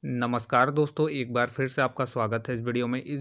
नमस्कार दोस्तों, एक बार फिर से आपका स्वागत है इस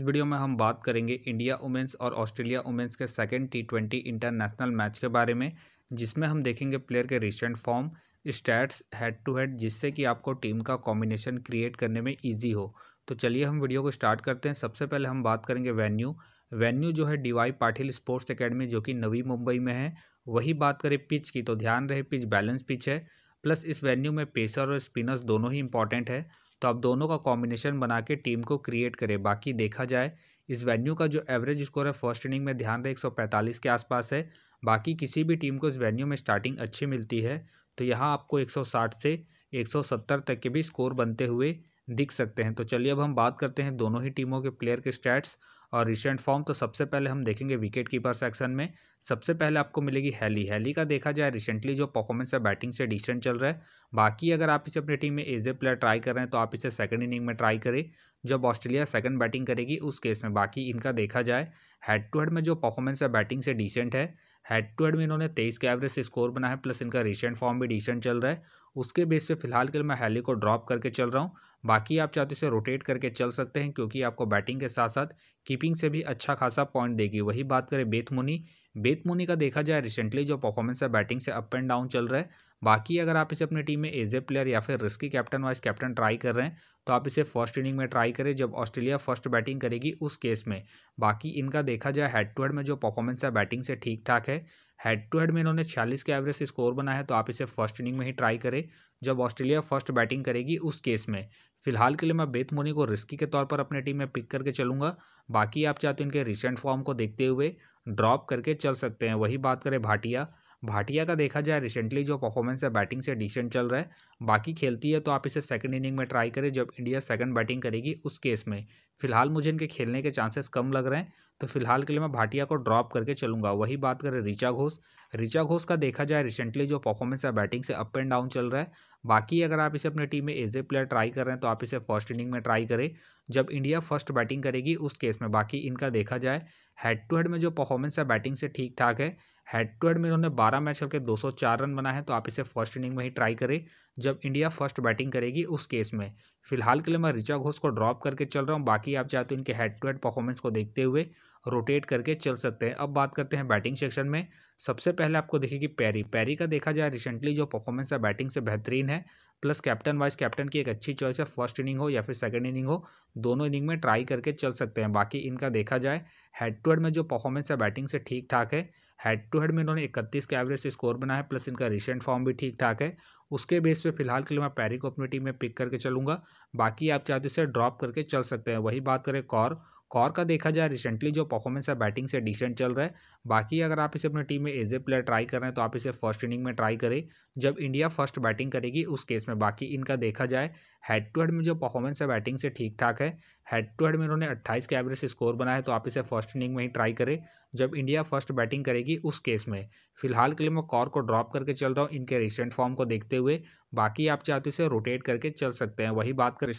वीडियो में हम बात करेंगे इंडिया वुमेन्स और ऑस्ट्रेलिया वुमेन्स के सेकंड टी20 इंटरनेशनल मैच के बारे में, जिसमें हम देखेंगे प्लेयर के recent form, stats, head to head, जिससे कि आपको टीम का कॉम्बिनेशन क्रिएट करने में ईजी हो। तो चलिए हम वीडियो को स्टार्ट करते हैं। सबसे पहले हम बात करेंगे वेन्यू जो है DY पाटिल स्पोर्ट्स अकेडमी, जो कि नवी मुंबई में है। वही बात करें पिच की, तो ध्यान रहे पिच बैलेंस पिच है, प्लस इस वेन्यू में पेसर और स्पिनर्स दोनों ही इंपॉर्टेंट है। तो आप दोनों का कॉम्बिनेशन बना के टीम को क्रिएट करें। बाकी देखा जाए इस वेन्यू का जो एवरेज स्कोर है फर्स्ट इनिंग में, ध्यान रहे 145 के आसपास है। बाकी किसी भी टीम को इस वेन्यू में स्टार्टिंग अच्छी मिलती है, तो यहाँ आपको 160 से 170 तक के भी स्कोर बनते हुए दिख सकते हैं। तो चलिए अब हम बात करते हैं दोनों ही टीमों के प्लेयर के स्टैट्स और रिसेंट फॉर्म। तो सबसे पहले हम देखेंगे विकेट कीपर सेक्शन में। सबसे पहले आपको मिलेगी हैली का देखा जाए रिसेंटली जो परफॉर्मेंस है बैटिंग से डिसेंट चल रहा है। बाकी अगर आप इसे अपनी टीम में एज ए प्लेयर ट्राई कर रहे हैं तो आप इसे सेकंड इनिंग में ट्राई करें जब ऑस्ट्रेलिया सेकंड बैटिंग करेगी उस केस में। बाकी इनका देखा जाए हेड टू हेड में जो परफॉर्मेंस है बैटिंग से डिसेंट है। हेड टू हेड में इन्होंने 23 के एवरेज से स्कोर बना है, प्लस इनका रिसेंट फॉर्म भी डिसेंट चल रहा है। उसके बेस पे फिलहाल के लिए मैं हैली को ड्रॉप करके चल रहा हूँ। बाकी आप चाहते इसे रोटेट करके चल सकते हैं, क्योंकि आपको बैटिंग के साथ साथ कीपिंग से भी अच्छा खासा पॉइंट देगी। वही बात करें बेथ मुनी का देखा जाए रिसेंटली जो परफॉर्मेंस है बैटिंग से अप एंड डाउन चल रहा है। बाकी अगर आप इसे अपनी टीम में एज ए प्लेयर या फिर risky captain vice captain try कर रहे हैं तो आप इसे फर्स्ट इनिंग में ट्राई करें जब ऑस्ट्रेलिया फर्स्ट बैटिंग करेगी उस केस में। बाकी इनका देखा जाए हेड टू हेड में जो परफॉर्मेंस है बैटिंग से ठीक ठाक है। हेड टू हेड में इन्होंने 46 के एवरेज से स्कोर बना है, तो आप इसे फर्स्ट इनिंग में ही ट्राई करें जब ऑस्ट्रेलिया फर्स्ट बैटिंग करेगी उस केस में। फिलहाल के लिए मैं बेथ मुनी को रिस्की के तौर पर अपने टीम में पिक करके चलूंगा। बाकी आप चाहते हैं इनके रिसेंट फॉर्म को देखते हुए ड्रॉप करके चल सकते हैं। वही बात करें भाटिया का देखा जाए रिसेंटली जो परफॉर्मेंस है बैटिंग से डिसेंट चल रहा है। बाकी खेलती है तो आप इसे सेकंड इनिंग में ट्राई करें जब इंडिया सेकंड बैटिंग करेगी उस केस में। फिलहाल मुझे इनके खेलने के चांसेस कम लग रहे हैं, तो फिलहाल के लिए मैं भाटिया को ड्रॉप करके चलूंगा। वही बात करें ऋचा घोष का देखा जाए रिसेंटली जो परफॉर्मेंस है बैटिंग से अप एंड डाउन चल रहा है। बाकी अगर आप इसे अपनी टीम में एज ए प्लेयर ट्राई कर रहे हैं तो आप इसे फर्स्ट इनिंग में ट्राई करें जब इंडिया फर्स्ट बैटिंग करेगी उस केस में। बाकी इनका देखा जाए हेड टू हेड में जो परफॉर्मेंस है बैटिंग से ठीक ठाक है। हेड टू हेड में इन्होंने 12 मैच खेल के 204 रन बना है, तो आप इसे फर्स्ट इनिंग में ही ट्राई करें जब इंडिया फर्स्ट बैटिंग करेगी उस केस में। फिलहाल के लिए मैं ऋचा घोष को ड्रॉप करके चल रहा हूँ। बाकी आप चाहते हो इनके हेड टू हेड परफॉर्मेंस को देखते हुए रोटेट करके चल सकते हैं। अब बात करते हैं बैटिंग सेक्शन में। सबसे पहले आपको देखिए पैरी का देखा जाए रिसेंटली जो परफॉर्मेंस है बैटिंग से बेहतरीन है, प्लस कैप्टन वाइस कैप्टन की एक अच्छी चॉइस है। फर्स्ट इनिंग हो या फिर सेकंड इनिंग हो, दोनों इनिंग में ट्राई करके चल सकते हैं। बाकी इनका देखा जाए हेड टू हेड में जो परफॉर्मेंस है बैटिंग से ठीक ठाक है। हेड टू हेड में इन्होंने 31 के एवरेज से स्कोर बना है, प्लस इनका रिसेंट फॉर्म भी ठीक ठाक है। उसके बेस पे फिलहाल के लिए मैं पैरी को अपनी टीम में पिक करके चलूंगा। बाकी आप चाहते इसे ड्रॉप करके चल सकते हैं। वही बात करें कौर का देखा जाए रिसेंटली जो परफॉर्मेंस है बैटिंग से डिसेंट चल रहा है। बाकी अगर आप इसे अपनी टीम में एज ए प्लेयर ट्राई कर रहे हैं तो आप इसे फर्स्ट इनिंग में ट्राई करें जब इंडिया फर्स्ट बैटिंग करेगी उस केस में। बाकी इनका देखा जाए हेड टू हेड में जो परफॉर्मेंस है बैटिंग से ठीक ठाक है। हेड टू हेड में इन्होंने 28 के एवरेज से स्कोर बनाया है, तो आप इसे फर्स्ट इनिंग में ही ट्राई करें जब इंडिया फर्स्ट बैटिंग करेगी उस केस में। फिलहाल के लिए मैं कौर को ड्रॉप करके चल रहा हूँ इनके रिसेंट फॉर्म को देखते हुए। बाकी आप चाहते इसे रोटेट करके चल सकते हैं। वही बात कर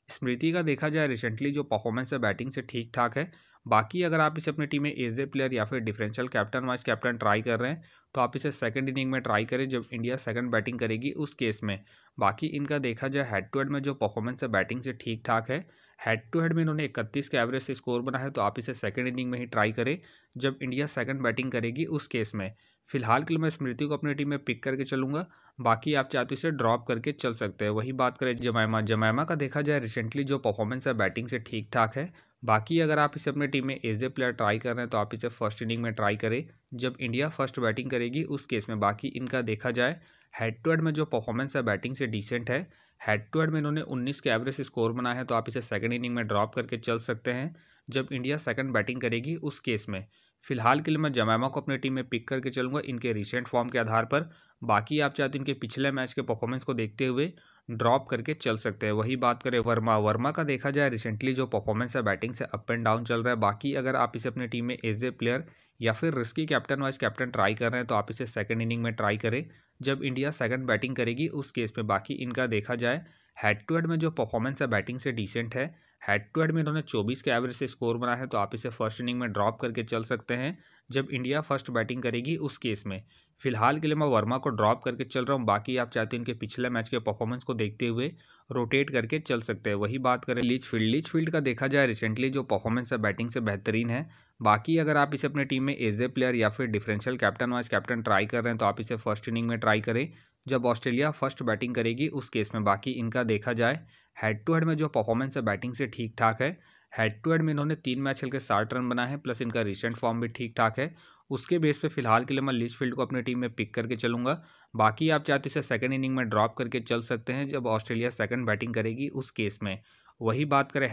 स्मृति का देखा जाए रिसेंटली जो परफॉर्मेंस है बैटिंग से ठीक ठाक है। बाकी अगर आप इसे अपनी टीम में एज ए प्लेयर या फिर differential captain vice captain try कर रहे हैं तो आप इसे सेकंड इनिंग में ट्राई करें जब इंडिया सेकंड बैटिंग करेगी उस केस में। बाकी इनका देखा जाए हेड टू हेड में जो परफॉर्मेंस है बैटिंग से ठीक ठाक है। हेड टू हेड में इन्होंने 31 के एवरेज से स्कोर बना है, तो आप इसे सेकंड इनिंग में ही ट्राई करें जब इंडिया सेकंड बैटिंग करेगी उस केस में। फिलहाल के लिए मैं स्मृति को अपनी टीम में पिक करके चलूंगा। बाकी आप चाहते इसे ड्रॉप करके चल सकते हैं। वही बात करें जमैमा का देखा जाए रिसेंटली जो परफॉर्मेंस है बैटिंग से ठीक ठाक है। बाकी अगर आप इसे अपनी टीम में एज ए प्लेयर ट्राई कर रहे हैं तो आप इसे फर्स्ट इनिंग में ट्राई करें जब इंडिया फर्स्ट बैटिंग करेगी उस केस में। बाकी इनका देखा जाए हेड टू हेड में जो परफॉर्मेंस है बैटिंग से डिसेंट है। हेड टू हेड में इन्होंने 19 के एवरेज से स्कोर बना है, तो आप इसे सेकंड इनिंग में ड्रॉप करके चल सकते हैं जब इंडिया सेकंड बैटिंग करेगी उस केस में। फिलहाल के लिए मैं जमैमा को अपनी टीम में पिक करके चलूंगा इनके रिसेंट फॉर्म के आधार पर। बाकी आप चाहते हैं इनके पिछले मैच के परफॉर्मेंस को देखते हुए ड्रॉप करके चल सकते हैं। वही बात करें वर्मा का देखा जाए रिसेंटली जो परफॉर्मेंस है बैटिंग से अप एंड डाउन चल रहा है। बाकी अगर आप इसे अपनी टीम में एज ए प्लेयर या फिर risky captain vice captain try कर रहे हैं तो आप इसे सेकंड इनिंग में ट्राई करें जब इंडिया सेकंड बैटिंग करेगी उस केस में। बाकी इनका देखा जाए हेड टू हेड में जो परफॉर्मेंस है बैटिंग से डिसेंट है। हेड टू हेड में इन्होंने 24 के एवरेज से स्कोर बनाया है, तो आप इसे फर्स्ट इनिंग में ड्रॉप करके चल सकते हैं जब इंडिया फर्स्ट बैटिंग करेगी उस केस में। फिलहाल के लिए मैं वर्मा को ड्रॉप करके चल रहा हूँ, बाकी आप चाहते हैं इनके पिछले मैच के परफॉर्मेंस को देखते हुए रोटेट करके चल सकते हैं। वही बात करें लीचफील्ड का देखा जाए रिसेंटली जो परफॉर्मेंस है बैटिंग से बेहतरीन है। बाकी अगर आप इसे अपने टीम में एज ए प्लेयर या फिर differential captain vice captain try कर रहे हैं तो आप इसे फर्स्ट इनिंग में ट्राई करें जब ऑस्ट्रेलिया फर्स्ट बैटिंग करेगी उस केस में। बाकी इनका देखा जाए हेड टू हेड में जो परफॉर्मेंस है बैटिंग से ठीक ठाक है। हेड टू हेड में इन्होंने 3 मैच खेल के 60 रन बनाए हैं, प्लस इनका रिसेंट फॉर्म भी ठीक ठाक है। उसके बेस पे फिलहाल के लिए मैं लीचफील्ड को अपनी टीम में पिक करके चलूंगा। बाकी आप चाहते इसे सेकंड इनिंग में ड्रॉप करके चल सकते हैं जब ऑस्ट्रेलिया सेकंड बैटिंग करेगी उस केस में। वही बात करें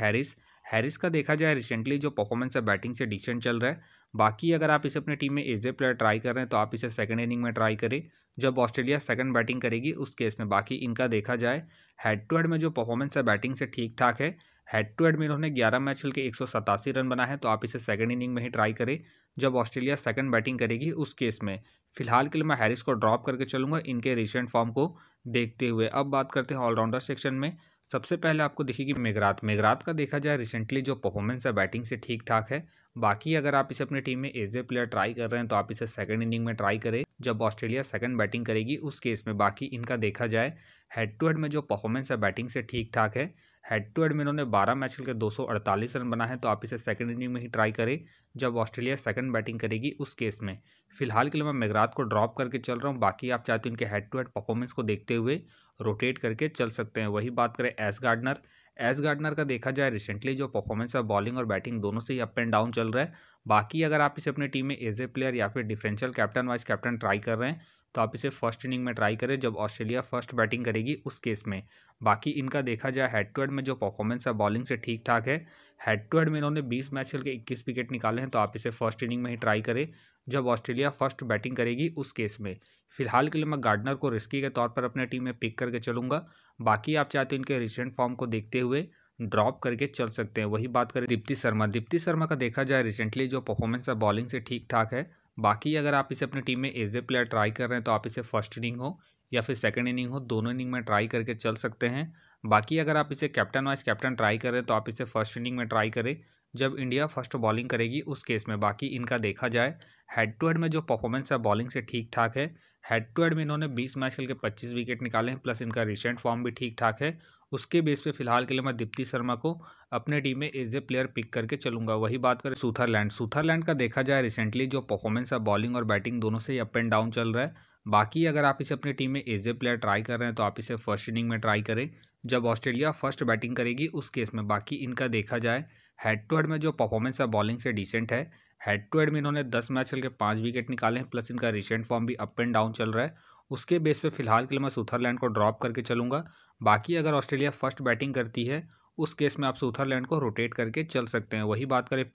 हैरिस का देखा जाए रिसेंटली जो परफॉर्मेंस है बैटिंग से डिसेंट चल रहा है। बाकी अगर आप इसे अपनी टीम में एज ए प्लेयर ट्राई कर रहे हैं तो आप इसे सेकंड इनिंग में ट्राई करें जब ऑस्ट्रेलिया सेकंड बैटिंग करेगी उस केस में। बाकी इनका देखा जाए हेड टू हेड में जो परफॉर्मेंस है बैटिंग से ठीक ठाक है। हेड टू हेड में इन्होंने 11 मैच खेल के 187 रन बनाए हैं, तो आप इसे सेकंड इनिंग में ही ट्राई करें जब ऑस्ट्रेलिया सेकंड बैटिंग करेगी उस केस में। फिलहाल के लिए मैं हैरिस को ड्रॉप करके चलूंगा इनके रिसेंट फॉर्म को देखते हुए। अब बात करते हैं ऑलराउंडर सेक्शन में। सबसे पहले आपको दिखेगी मेघरात का देखा जाए रिसेंटली जो परफॉर्मेंस है बैटिंग से ठीक ठाक है। बाकी अगर आप इसे अपनी टीम में एज ए प्लेयर ट्राई कर रहे हैं तो आप इसे सेकंड इनिंग में ट्राई करें जब ऑस्ट्रेलिया सेकंड बैटिंग करेगी उस केस में। बाकी इनका देखा जाए हेड टू हेड में जो परफॉर्मेंस है बैटिंग से ठीक ठाक है। हेड टू हेड में इन्होंने 12 मैच खेल के 248 रन बना है, तो आप इसे सेकंड इनिंग में ही ट्राई करें जब ऑस्ट्रेलिया सेकंड बैटिंग करेगी उस केस में। फिलहाल के लिए मैं मेघरात को ड्रॉप करके चल रहा हूँ। बाकी आप चाहते हैं इनके हेड टू हेड परफॉर्मेंस को देखते हुए रोटेट करके चल सकते हैं। वही बात करें एस गार्डनर का देखा जाए रिसेंटली जो परफॉर्मेंस है बॉलिंग और बैटिंग दोनों से ही अप एंड डाउन चल रहा है। बाकी अगर आप इसे अपनी टीम में एज ए प्लेयर या फिर differential captain vice captain try कर रहे हैं तो आप इसे फर्स्ट इनिंग में ट्राई करें जब ऑस्ट्रेलिया फर्स्ट बैटिंग करेगी उस केस में। बाकी इनका देखा जाए हेड टू हेड में जो परफॉर्मेंस है बॉलिंग से ठीक ठाक है। हेड टू हेड में इन्होंने 20 मैच खेल के 21 विकेट निकाले हैं, तो आप इसे फर्स्ट इनिंग में ही ट्राई करें जब ऑस्ट्रेलिया फर्स्ट बैटिंग करेगी उस केस में। फिलहाल के लिए मैं गार्डनर को रिस्की के तौर पर अपने टीम में पिक करके चलूंगा। बाकी आप चाहते हैं इनके रिसेंट फॉर्म को देखते हुए ड्रॉप करके चल सकते हैं। वही बात करें दीप्ति शर्मा का देखा जाए रिसेंटली जो परफॉर्मेंस है बॉलिंग से ठीक ठाक है। बाकी अगर आप इसे अपनी टीम में एज ए प्लेयर ट्राई कर रहे हैं तो आप इसे फर्स्ट इनिंग हो या फिर सेकंड इनिंग हो दोनों इनिंग में ट्राई करके चल सकते हैं। बाकी अगर आप इसे कैप्टन वाइस कैप्टन ट्राई कर रहे हैं तो आप इसे फर्स्ट इनिंग में ट्राई करें जब इंडिया फर्स्ट बॉलिंग करेगी उस केस में। बाकी इनका देखा जाए हेड टू हेड में जो परफॉर्मेंस है बॉलिंग से ठीक ठाक है। हेड टू हेड में इन्होंने 20 मैच खेल के 25 विकेट निकाले हैं, प्लस इनका रिसेंट फॉर्म भी ठीक ठाक है। उसके बेस पे फिलहाल के लिए मैं दीप्ति शर्मा को अपने टीम में एज ए प्लेयर पिक करके चलूंगा। वही बात करें सूथरलैंड का देखा जाए रिसेंटली जो परफॉर्मेंस है बॉलिंग और बैटिंग दोनों से ही अप एंड डाउन चल रहा है। बाकी अगर आप इसे अपनी टीम में एज ए प्लेयर ट्राई कर रहे हैं तो आप इसे फर्स्ट इनिंग में ट्राई करें जब ऑस्ट्रेलिया फर्स्ट बैटिंग करेगी उस केस में। बाकी इनका देखा जाए हेड टू हेड में जो परफॉर्मेंस है बॉलिंग से डिसेंट है। हेड टू हेड में इन्होंने 10 मैच खेल के 5 विकेट निकाले हैं, प्लस इनका रिसेंट फॉर्म भी अप एंड डाउन चल रहा है। उसके बेस पे फिलहाल के लिए मैं सूथरलैंड को ड्रॉप करके चलूंगा। बाकी अगर ऑस्ट्रेलिया फर्स्ट बैटिंग करती है उस केस में आप सूथरलैंड को रोटेट करके चल सकते हैं। वही बात करें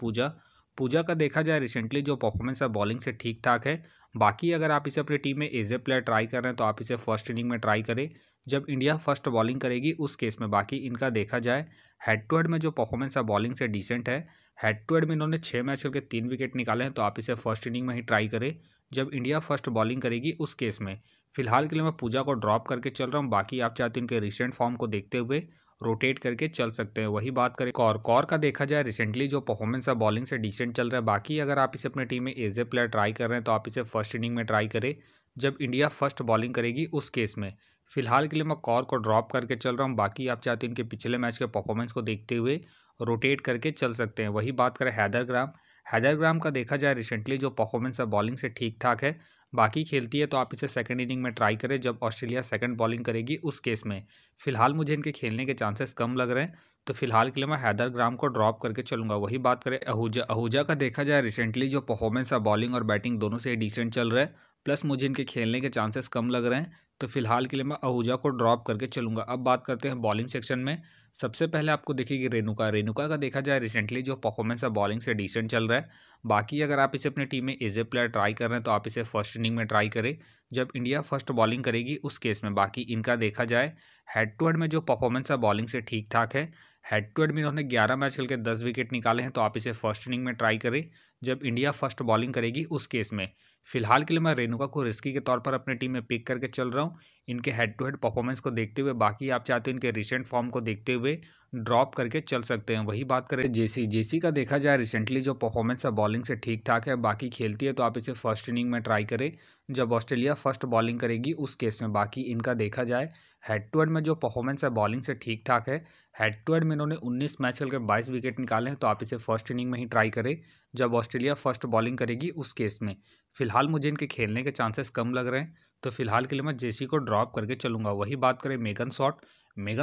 पूजा का देखा जाए रिसेंटली जो परफॉर्मेंस है बॉलिंग से ठीक ठाक है। बाकी अगर आप इसे अपनी टीम में एज ए प्लेयर ट्राई कर रहे हैं तो आप इसे फर्स्ट इनिंग में ट्राई करें जब इंडिया फर्स्ट बॉलिंग करेगी उस केस में। बाकी इनका देखा जाए हेड टू हेड में जो परफॉर्मेंस है बॉलिंग से डिसेंट है। हेड टू हेड में इन्होंने 6 मैच खेल के 3 विकेट निकाले हैं, तो आप इसे फर्स्ट इनिंग में ही ट्राई करें जब इंडिया फर्स्ट बॉलिंग करेगी उस केस में। फिलहाल के लिए मैं पूजा को ड्रॉप करके चल रहा हूँ। बाकी आप चाहते हैं इनके रिसेंट फॉर्म को देखते हुए रोटेट करके चल सकते हैं। वही बात करें कौर का देखा जाए रिसेंटली जो परफॉर्मेंस है बॉलिंग से डिसेंट चल रहा है। बाकी अगर आप इसे अपने टीम में एज ए प्लेयर ट्राई कर रहे हैं तो आप इसे फर्स्ट इनिंग में ट्राई करें जब इंडिया फर्स्ट बॉलिंग करेगी उस केस में। फिलहाल के लिए मैं कौर को ड्रॉप करके चल रहा हूँ। बाकी आप चाहते हैं इनके पिछले मैच के परफॉर्मेंस को देखते हुए रोटेट करके चल सकते हैं। वही बात करें हैदर ग्राम का देखा जाए रिसेंटली जो परफॉर्मेंस है बॉलिंग से ठीक ठाक है। बाकी खेलती है तो आप इसे सेकंड इनिंग में ट्राई करें जब ऑस्ट्रेलिया सेकंड बॉलिंग करेगी उस केस में। फिलहाल मुझे इनके खेलने के चांसेस कम लग रहे हैं, तो फिलहाल के लिए मैं हैदर ग्राम को ड्रॉप करके चलूंगा। वही बात करें आहूजा का देखा जाए रिसेंटली जो परफॉर्मेंस है बॉलिंग और बैटिंग दोनों से डिसेंट चल रहा है, प्लस मुझे इनके खेलने के चांसेस कम लग रहे हैं, तो फिलहाल के लिए मैं आहूजा को ड्रॉप करके चलूंगा। अब बात करते हैं बॉलिंग सेक्शन में। सबसे पहले आपको दिखेगी रेणुका का देखा जाए रिसेंटली जो परफॉर्मेंस है बॉलिंग से डिसेंट चल रहा है। बाकी अगर आप इसे अपनी टीम में एज ए प्लेयर ट्राई कर रहे हैं तो आप इसे फर्स्ट इनिंग में ट्राई करें जब इंडिया फर्स्ट बॉलिंग करेगी उस केस में। बाकी इनका देखा जाए हेड टू हेड में जो परफॉर्मेंस है बॉलिंग से ठीक ठाक है। हेड टू हेड में इन्होंने 11 मैच खेल के 10 विकेट निकाले हैं, तो आप इसे फर्स्ट इनिंग में ट्राई करें जब इंडिया फर्स्ट बॉलिंग करेगी उस केस में। फिलहाल के लिए मैं रेणुका को रिस्की के तौर पर अपनी टीम में पिक करके चल रहा हूँ। इनके हेड टू हेड परफॉर्मेंस को देखते हुए, बाकी आप चाहते हो इनके रिसेंट फॉर्म को देखते हुए ड्रॉप करके चल सकते हैं। वही बात करें जेसी का, देखा जाए रिसेंटली जो परफॉर्मेंस है बॉलिंग से ठीक ठाक है, बाकी खेलती है तो आप इसे फर्स्ट इनिंग में ट्राई करें जब ऑस्ट्रेलिया फर्स्ट बॉलिंग करेगी उस केस में। बाकी इनका देखा जाए हेड टू हेड में जो परफॉर्मेंस है बॉलिंग से ठीक ठाक है। हेड टू हेड में इन्होंने 19 मैच खेल के 22 विकेट निकाले हैं, तो आप इसे फर्स्ट इनिंग में ही ट्राई करें जब ऑस्ट्रेलिया फर्स्ट बॉलिंग करेगी उस केस में। फिलहाल मुझे इनके खेलने के चांसेस कम लग रहे हैं, तो फिलहाल के लिए मैं जेसी को ड्रॉप करके चलूंगा। वही बात करें मेगन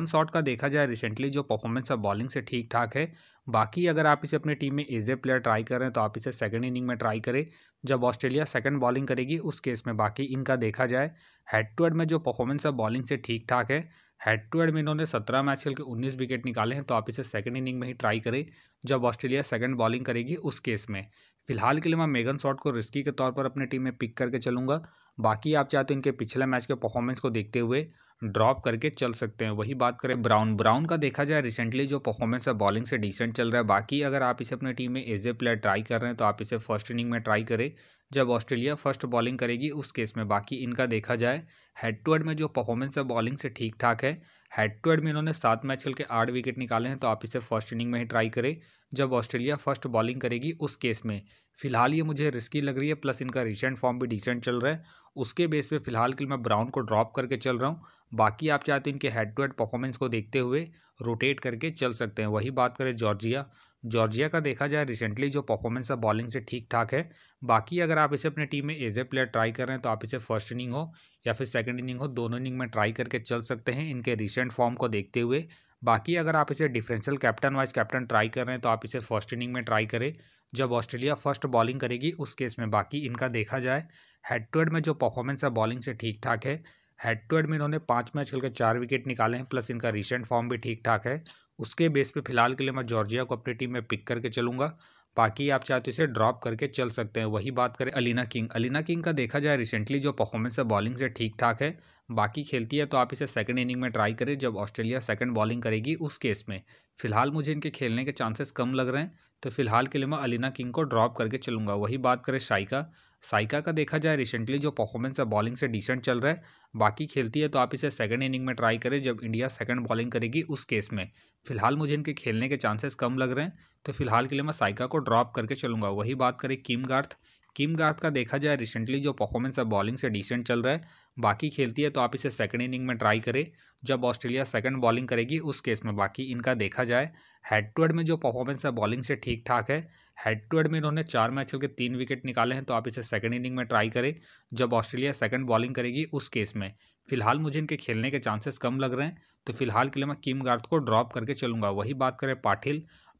शॉट का, देखा जाए रिसेंटली जो परफॉर्मेंस है बॉलिंग से ठीक ठाक है। बाकी अगर आप इसे अपनी टीम में एज ए प्लेयर ट्राई कर रहे हैं तो आप इसे सेकंड इनिंग में ट्राई करें जब ऑस्ट्रेलिया सेकंड बॉलिंग करेगी उस केस में। बाकी इनका देखा जाए हेड टू हेड में जो परफॉर्मेंस है बॉलिंग से ठीक ठाक है। हेड टू हेड में इन्होंने 17 मैच खेल के 19 विकेट निकाले हैं, तो आप इसे सेकंड इनिंग में ही ट्राई करें जब ऑस्ट्रेलिया सेकंड बॉलिंग करेगी उस केस में। फिलहाल के लिए मैं मेगन शॉट को रिस्की के तौर पर अपनी टीम में पिक करके चलूंगा। बाकी आप चाहते हो इनके पिछले मैच के परफॉर्मेंस को देखते हुए ड्रॉप करके चल सकते हैं। वही बात करें ब्राउन का, देखा जाए रिसेंटली जो परफॉर्मेंस है बॉलिंग से डिसेंट चल रहा है। बाकी अगर आप इसे अपनी टीम में एज ए प्लेयर ट्राई कर रहे हैं तो आप इसे फर्स्ट इनिंग में ट्राई करें जब ऑस्ट्रेलिया फर्स्ट बॉलिंग करेगी उस केस में। बाकी इनका देखा जाए हेड टू हेड में जो परफॉर्मेंस है बॉलिंग से ठीक ठाक है। हेड टू हेड में इन्होंने 7 मैच खेल के 8 विकेट निकाले हैं, तो आप इसे फर्स्ट इनिंग में ही ट्राई करें जब ऑस्ट्रेलिया फर्स्ट बॉलिंग करेगी उस केस में। फिलहाल ये मुझे रिस्की लग रही है, प्लस इनका रिसेंट फॉर्म भी डिसेंट चल रहा है, उसके बेस पे फिलहाल के लिए मैं ब्राउन को ड्रॉप करके चल रहा हूँ। बाकी आप चाहते हैं इनके हेड टू हेड परफॉर्मेंस को देखते हुए रोटेट करके चल सकते हैं। वही बात करें जॉर्जिया का, देखा जाए रिसेंटली जो परफॉर्मेंस है बॉलिंग से ठीक ठाक है। बाकी अगर आप इसे अपनी टीम में एज ए प्लेयर ट्राई कर रहे हैं तो आप इसे फर्स्ट इनिंग हो या फिर सेकंड इनिंग हो, दोनों इनिंग में ट्राई करके चल सकते हैं इनके रिसेंट फॉर्म को देखते हुए। बाकी अगर आप इसे differential captain vice captain try कर रहे हैं तो आप इसे फर्स्ट इनिंग में ट्राई करें जब ऑस्ट्रेलिया फर्स्ट बॉलिंग करेगी उस केस में। बाकी इनका देखा जाए हेड टू हेड में जो परफॉर्मेंस है बॉलिंग से ठीक ठाक है। हेड टू हेड में इन्होंने 5 मैच खेल के 4 विकेट निकाले हैं, प्लस इनका रिसेंट फॉर्म भी ठीक ठाक है। उसके बेस पे फिलहाल के लिए मैं जॉर्जिया को अपनी टीम में पिक करके चलूंगा। बाकी आप चाहते इसे ड्रॉप करके चल सकते हैं। वही बात करें अलीना किंग का, देखा जाए रिसेंटली जो परफॉर्मेंस है बॉलिंग से ठीक ठाक है। बाकी खेलती है तो आप इसे सेकंड इनिंग में ट्राई करें जब ऑस्ट्रेलिया सेकंड बॉलिंग करेगी उस केस में। फिलहाल मुझे इनके खेलने के चांसेस कम लग रहे हैं, तो फिलहाल के लिए मैं अलीना किंग को ड्रॉप करके चलूंगा। वही बात करें साइका का, देखा जाए रिसेंटली जो परफॉर्मेंस है बॉलिंग से डिसेंट चल रहा है। बाकी खेलती है तो आप इसे सेकंड इनिंग में ट्राई करें जब इंडिया सेकंड बॉलिंग करेगी उस केस में। फिलहाल मुझे इनके खेलने के चांसेस कम लग रहे हैं, तो फिलहाल के लिए मैं साइका को ड्रॉप करके चलूंगा। वही बात करें किम गार्थ का, देखा जाए रिसेंटली जो परफॉर्मेंस है बॉलिंग से डिसेंट चल रहा है। बाकी खेलती है तो आप इसे सेकंड इनिंग में ट्राई करें जब ऑस्ट्रेलिया सेकंड बॉलिंग करेगी उस केस में। बाकी इनका देखा जाए हेड टू हेड में जो परफॉर्मेंस है बॉलिंग से ठीक ठाक है। हेड टू हेड में इन्होंने 4 मैच खेल के 3 विकेट निकाले हैं, तो आप इसे सेकंड इनिंग में ट्राई करें जब ऑस्ट्रेलिया सेकंड बॉलिंग करेगी उस केस में। फिलहाल मुझे इनके खेलने के चांसेस कम लग रहे हैं, तो फिलहाल के लिए मैं किम गार्थ को ड्रॉप करके चलूंगा। वही बात करें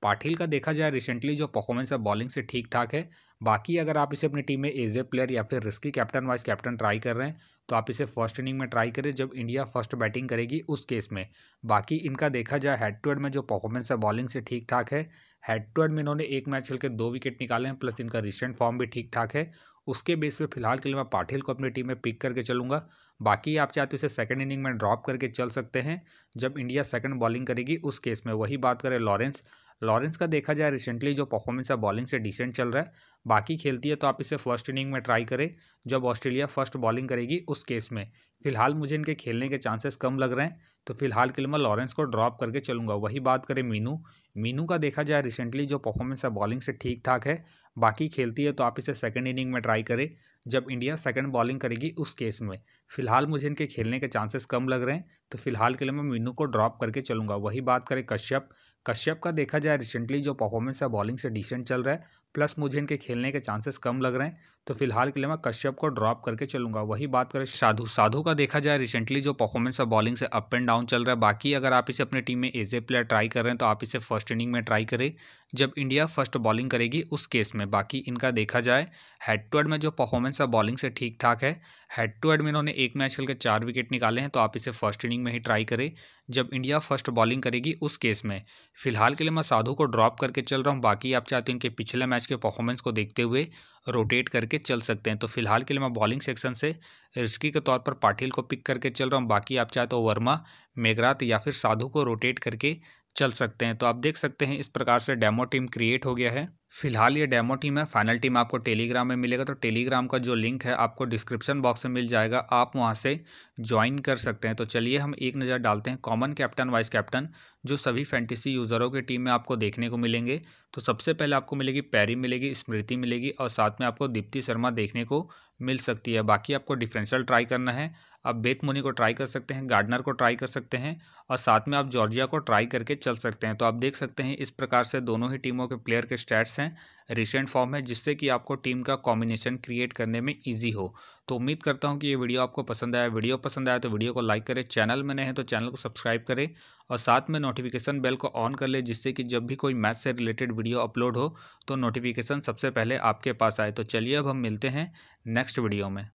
पाटिल का, देखा जाए रिसेंटली जो परफॉर्मेंस है बॉलिंग से ठीक ठाक है। बाकी अगर आप इसे अपनी टीम में एज ए प्लेयर या फिर risky captain vice captain try कर रहे हैं तो आप इसे फर्स्ट इनिंग में ट्राई करें जब इंडिया फर्स्ट बैटिंग करेगी उस केस में। बाकी इनका देखा जाए हेड टू हेड में जो परफॉर्मेंस है बॉलिंग से ठीक ठाक है। हेड टू हेड में इन्होंने 1 मैच खेल के 2 विकेट निकाले हैं, प्लस इनका रिसेंट फॉर्म भी ठीक ठाक है। उसके बेस पे फिलहाल के लिए मैं पाटिल को अपनी टीम में पिक करके चलूंगा। बाकी आप चाहते हो इसे सेकंड इनिंग में ड्रॉप करके चल सकते हैं जब इंडिया सेकंड बॉलिंग करेगी उस केस में। वही बात करें लॉरेंस का, देखा जाए रिसेंटली जो परफॉर्मेंस है बॉलिंग से डिसेंट चल रहा है। बाकी खेलती है तो आप इसे फर्स्ट इनिंग में ट्राई करें जब ऑस्ट्रेलिया फर्स्ट बॉलिंग करेगी उस केस में। फिलहाल मुझे इनके खेलने के चांसेस कम लग रहे हैं, तो फिलहाल के लिए मैं लॉरेंस को ड्रॉप करके चलूंगा। वही बात करें मीनू का, देखा जाए रिसेंटली जो परफॉर्मेंस है बॉलिंग से ठीक ठाक है। बाकी खेलती है तो आप इसे सेकंड इनिंग में ट्राई करें जब इंडिया सेकंड बॉलिंग करेगी उस केस में। फिलहाल मुझे इनके खेलने के चांसेस कम लग रहे हैं, तो फिलहाल के लिए मैं मीनू को ड्रॉप करके चलूंगा। वही बात करें कश्यप का, देखा जाए रिसेंटली जो परफॉर्मेंस है बॉलिंग से डिसेंट चल रहा है, प्लस मुझे इनके खेलने के चांसेस कम लग रहे हैं, तो फिलहाल के लिए मैं कश्यप को ड्रॉप करके चलूंगा। वही बात करें साधु का, देखा जाए रिसेंटली जो परफॉर्मेंस है बॉलिंग से अप एंड डाउन चल रहा है। बाकी अगर आप इसे अपनी टीम में एज ए प्लेयर ट्राई कर रहे हैं तो आप इसे फर्स्ट इनिंग में ट्राई करें जब इंडिया फर्स्ट बॉलिंग करेगी उस केस में। बाकी इनका देखा जाए हेड टू हेड में जो परफॉर्मेंस है बॉलिंग से ठीक ठाक है। हेड टू हेड में इन्होंने 1 मैच खेल के 4 विकेट निकाले हैं, तो आप इसे फर्स्ट इनिंग में ही ट्राई करें जब इंडिया फर्स्ट बॉलिंग करेगी उस केस में। फिलहाल के लिए मैं साधु को ड्रॉप करके चल रहा हूँ। बाकी आप चाहते हैं इनके पिछले मैच के परफॉर्मेंस को देखते हुए रोटेट करके चल सकते हैं, तो फिलहाल के लिए मैं बॉलिंग सेक्शन से रिस्की के तौर पर पाटिल को पिक करके चल रहा हूँ। बाकी आप चाहे तो वर्मा मेघरात या फिर साधु को रोटेट करके चल सकते हैं। तो आप देख सकते हैं इस प्रकार से डेमो टीम क्रिएट हो गया है। फिलहाल ये डेमो टीम है, फाइनल टीम आपको टेलीग्राम में मिलेगा। तो टेलीग्राम का जो लिंक है आपको डिस्क्रिप्शन बॉक्स में मिल जाएगा, आप वहां से ज्वाइन कर सकते हैं। तो चलिए हम एक नज़र डालते हैं कॉमन कैप्टन वाइस कैप्टन जो सभी फैंटेसी यूज़रों की टीम में आपको देखने को मिलेंगे। तो सबसे पहले आपको मिलेगी पैरी मिलेगी, स्मृति मिलेगी और साथ में आपको दीप्ति शर्मा देखने को मिल सकती है। बाकी आपको डिफरेंशियल ट्राई करना है, आप बेथ मुनी को ट्राई कर सकते हैं, गार्डनर को ट्राई कर सकते हैं और साथ में आप जॉर्जिया को ट्राई करके चल सकते हैं। तो आप देख सकते हैं इस प्रकार से दोनों ही टीमों के प्लेयर के स्टैट्स हैं, रिसेंट फॉर्म है, जिससे कि आपको टीम का कॉम्बिनेशन क्रिएट करने में ईजी हो। तो उम्मीद करता हूं कि ये वीडियो आपको पसंद आया। वीडियो पसंद आया तो वीडियो को लाइक करें, चैनल में नए हैं तो चैनल को सब्सक्राइब करें और साथ में नोटिफिकेशन बेल को ऑन कर ले, जिससे कि जब भी कोई मैच से रिलेटेड वीडियो अपलोड हो तो नोटिफिकेशन सबसे पहले आपके पास आए। तो चलिए अब हम मिलते हैं नेक्स्ट वीडियो में।